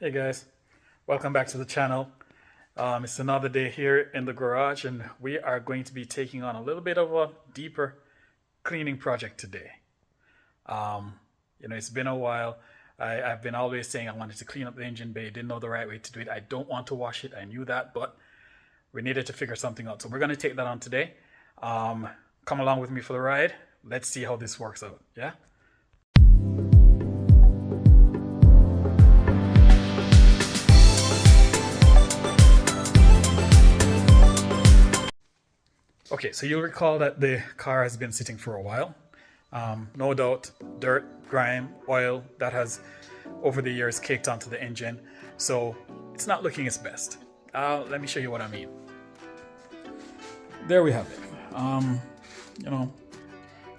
Hey guys, welcome back to the channel. It's another day here in the garage, and we are going to be taking on a little bit of a deeper cleaning project today. It's been a while. I've been always saying I wanted to clean up the engine bay, didn't know the right way to do it. I don't want to wash it, I knew that, but we needed to figure something out. So we're going to take that on today. Come along with me for the ride. Let's see how this works out, yeah? Okay, so you'll recall that the car has been sitting for a while. No doubt, dirt, grime, oil, that has over the years caked onto the engine. So it's not looking its best. Let me show you what I mean. There we have it.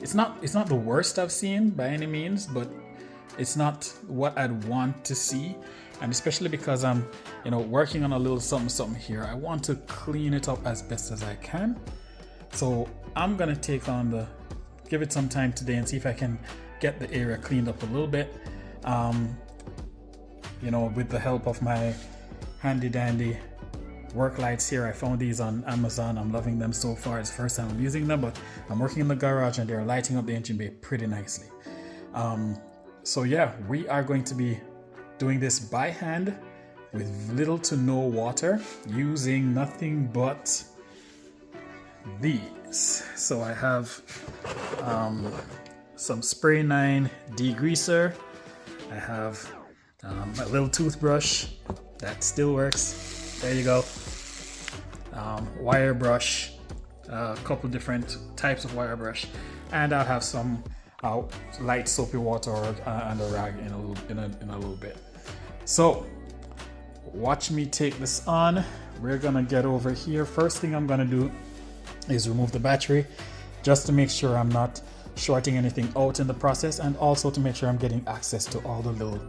It's not the worst I've seen by any means, but it's not what I'd want to see. And especially because I'm, working on a little something here. I want to clean it up as best as I can. So I'm gonna give it some time today and see if I can get the area cleaned up a little bit. With the help of my handy dandy work lights here. I found these on Amazon. I'm loving them so far. It's the first time I'm using them, but I'm working in the garage and they're lighting up the engine bay pretty nicely. So yeah, we are going to be doing this by hand with little to no water, using nothing but these. So I have some Spray 9 degreaser. I have a little toothbrush that still works. There you go. Wire brush, a couple different types of wire brush, and I'll have some light soapy water and a rag in a little bit. So watch me take this on. We're gonna get over here. First thing I'm gonna do is remove the battery, just to make sure I'm not shorting anything out in the process, and also to make sure I'm getting access to all the little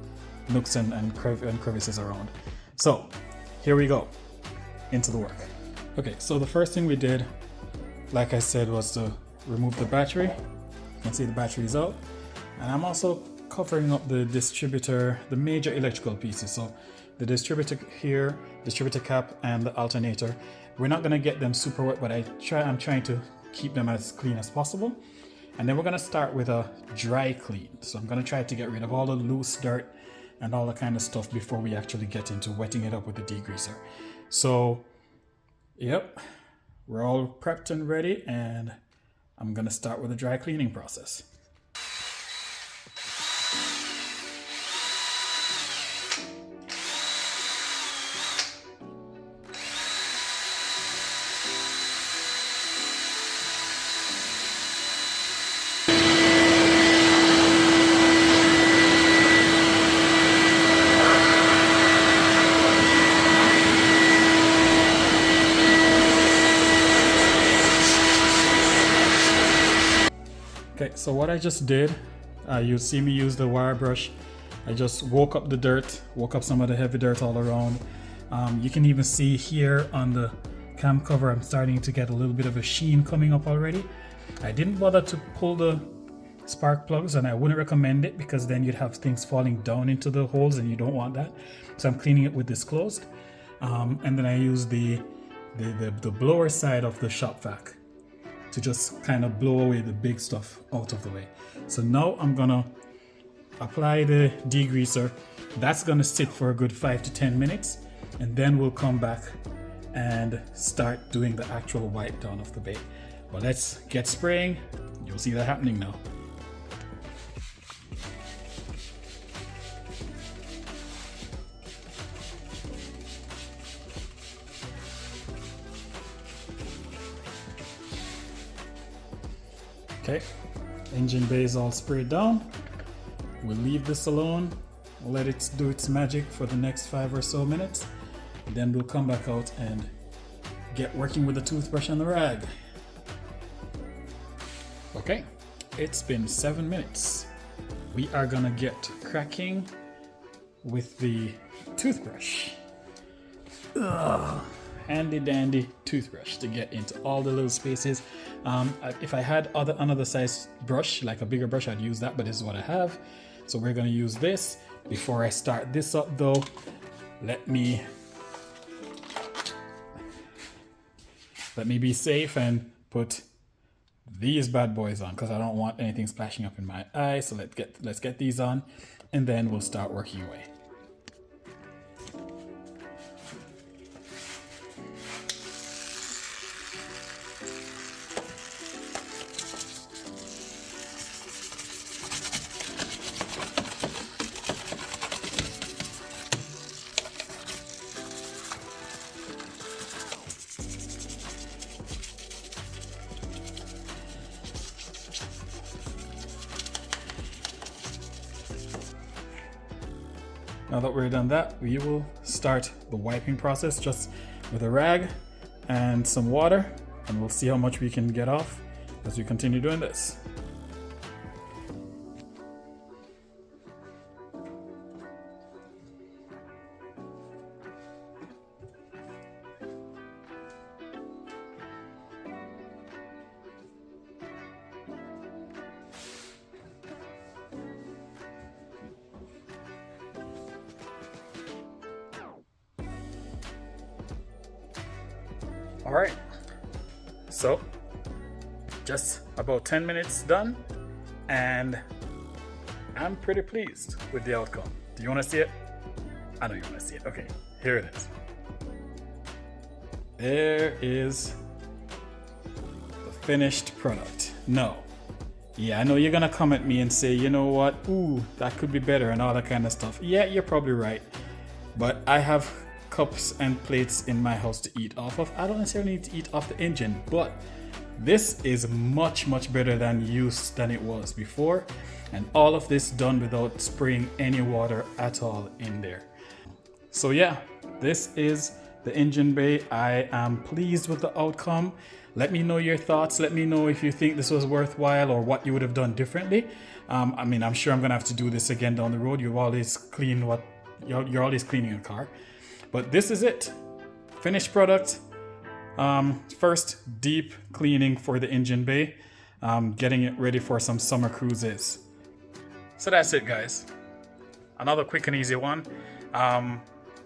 nooks and crevices around. So here we go into the work. Okay, so the first thing we did, like I said, was to remove the battery. You can see the battery is out, and I'm also covering up the distributor, the major electrical pieces. So the distributor here, distributor cap, and the alternator. We're not gonna get them super wet, but I'm trying to keep them as clean as possible. And then we're gonna start with a dry clean. So I'm gonna try to get rid of all the loose dirt and all the kind of stuff before we actually get into wetting it up with the degreaser. So, yep, we're all prepped and ready, and I'm gonna start with the dry cleaning process. Okay, so what I just did, you see me use the wire brush. I just woke up the dirt, woke up some of the heavy dirt all around. You can even see here on the cam cover, I'm starting to get a little bit of a sheen coming up already. I didn't bother to pull the spark plugs, and I wouldn't recommend it because then you'd have things falling down into the holes, and you don't want that. So I'm cleaning it with this closed. And then I use the blower side of the shop vac to just kind of blow away the big stuff out of the way. So now I'm gonna apply the degreaser. That's gonna sit for a good 5 to 10 minutes, and then we'll come back and start doing the actual wipe down of the bay. But let's get spraying. You'll see that happening now. Okay, engine bay is all sprayed down. We'll leave this alone, let it do its magic for the next 5 or so minutes. Then we'll come back out and get working with the toothbrush and the rag. Okay, it's been 7 minutes. We are gonna get cracking with the toothbrush. Handy dandy toothbrush to get into all the little spaces. If I had another size brush, like a bigger brush, I'd use that, but this is what I have. So we're going to use this. Before I start this up though, let me be safe and put these bad boys on because I don't want anything splashing up in my eye. So let's get these on, and then we'll start working away. Now that we're done that, we will start the wiping process just with a rag and some water, and we'll see how much we can get off as we continue doing this. All right, so just about 10 minutes done, and I'm pretty pleased with the outcome. Do you want to see it? I know you want to see it. Okay, here it is. There is the finished product. No. Yeah, I know you're gonna come at me and say, you know what? Ooh, that could be better and all that kind of stuff. Yeah, you're probably right. But I have cups and plates in my house to eat off of. I don't necessarily need to eat off the engine, but this is much better than it was before, and all of this done without spraying any water at all in there. So yeah, this is the engine bay. I am pleased with the outcome. Let me know your thoughts. Let me know if you think this was worthwhile or what you would have done differently. I mean, I'm sure I'm gonna have to do this again down the road. You're always cleaning a car. But this is it. Finished product. First deep cleaning for the engine bay. Getting it ready for some summer cruises. So that's it, guys. Another quick and easy one.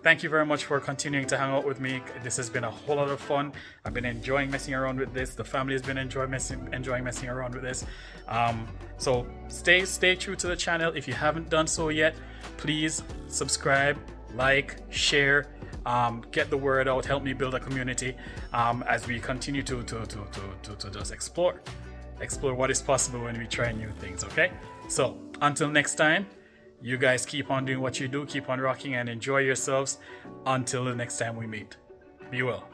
Thank you very much for continuing to hang out with me. This has been a whole lot of fun. I've been enjoying messing around with this. The family has been enjoying messing around with this. So stay true to the channel. If you haven't done so yet, please subscribe, like, share, get the word out, help me build a community as we continue to just explore what is possible when we try new things. Okay, so until next time, you guys keep on doing what you do, keep on rocking and enjoy yourselves until the next time we meet. Be well.